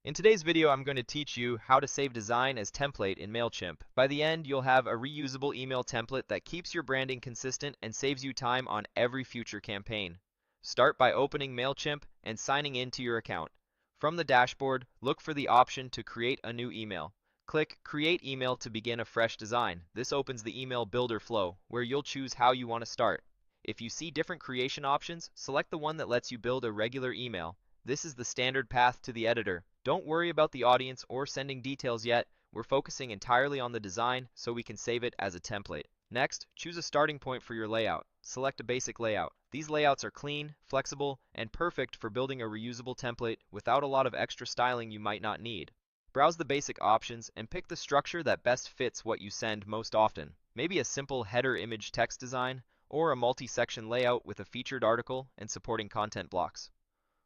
In today's video, I'm going to teach you how to save design as template in Mailchimp. By the end, you'll have a reusable email template that keeps your branding consistent and saves you time on every future campaign. Start by opening Mailchimp and signing into your account. From the dashboard, look for the option to create a new email. Click Create Email to begin a fresh design. This opens the email builder flow, where you'll choose how you want to start. If you see different creation options, select the one that lets you build a regular email. This is the standard path to the editor. Don't worry about the audience or sending details yet. We're focusing entirely on the design so we can save it as a template. Next, choose a starting point for your layout. Select a basic layout. These layouts are clean, flexible, and perfect for building a reusable template without a lot of extra styling you might not need. Browse the basic options and pick the structure that best fits what you send most often. Maybe a simple header image text design, or a multi-section layout with a featured article and supporting content blocks.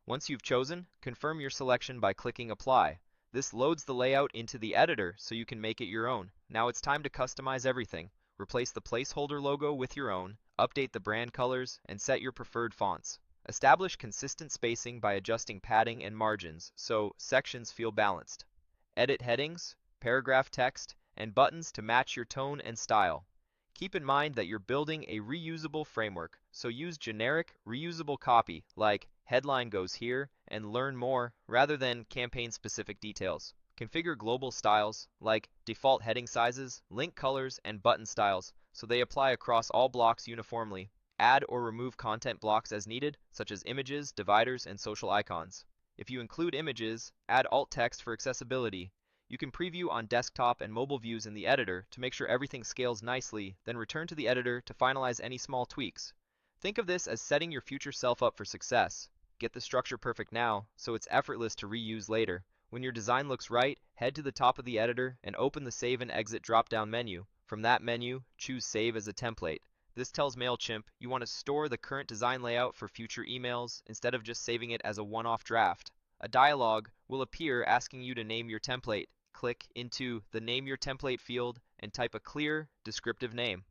Once you've chosen, confirm your selection by clicking Apply. This loads the layout into the editor so you can make it your own. Now it's time to customize everything. Replace the placeholder logo with your own, update the brand colors, and set your preferred fonts. Establish consistent spacing by adjusting padding and margins so sections feel balanced. Edit headings, paragraph text, and buttons to match your tone and style. Keep in mind that you're building a reusable framework, so use generic, reusable copy like headline goes here and learn more rather than campaign-specific details. Configure global styles like default heading sizes, link colors, and button styles so they apply across all blocks uniformly. Add or remove content blocks as needed, such as images, dividers, and social icons. If you include images, add alt text for accessibility. You can preview on desktop and mobile views in the editor to make sure everything scales nicely, then return to the editor to finalize any small tweaks. Think of this as setting your future self up for success. Get the structure perfect now, so it's effortless to reuse later. When your design looks right, head to the top of the editor and open the Save and Exit drop-down menu. From that menu, choose Save as a template. This tells Mailchimp you want to store the current design layout for future emails instead of just saving it as a one-off draft. A dialog will appear asking you to name your template. Click into the Name Your Template field and type a clear, descriptive name.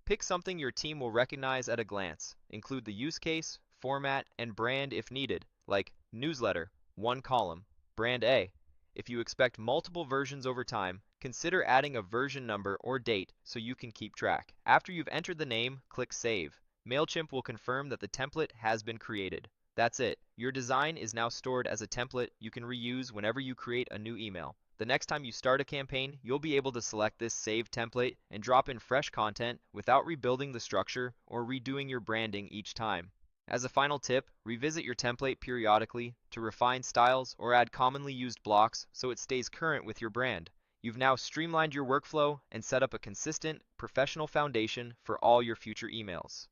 Pick something your team will recognize at a glance. Include the use case, format, and brand if needed, like newsletter, one column, brand A. If you expect multiple versions over time, consider adding a version number or date so you can keep track. After you've entered the name, click Save. Mailchimp will confirm that the template has been created. That's it. Your design is now stored as a template you can reuse whenever you create a new email. The next time you start a campaign, you'll be able to select this Save template and drop in fresh content without rebuilding the structure or redoing your branding each time. As a final tip, revisit your template periodically to refine styles or add commonly used blocks so it stays current with your brand. You've now streamlined your workflow and set up a consistent, professional foundation for all your future emails.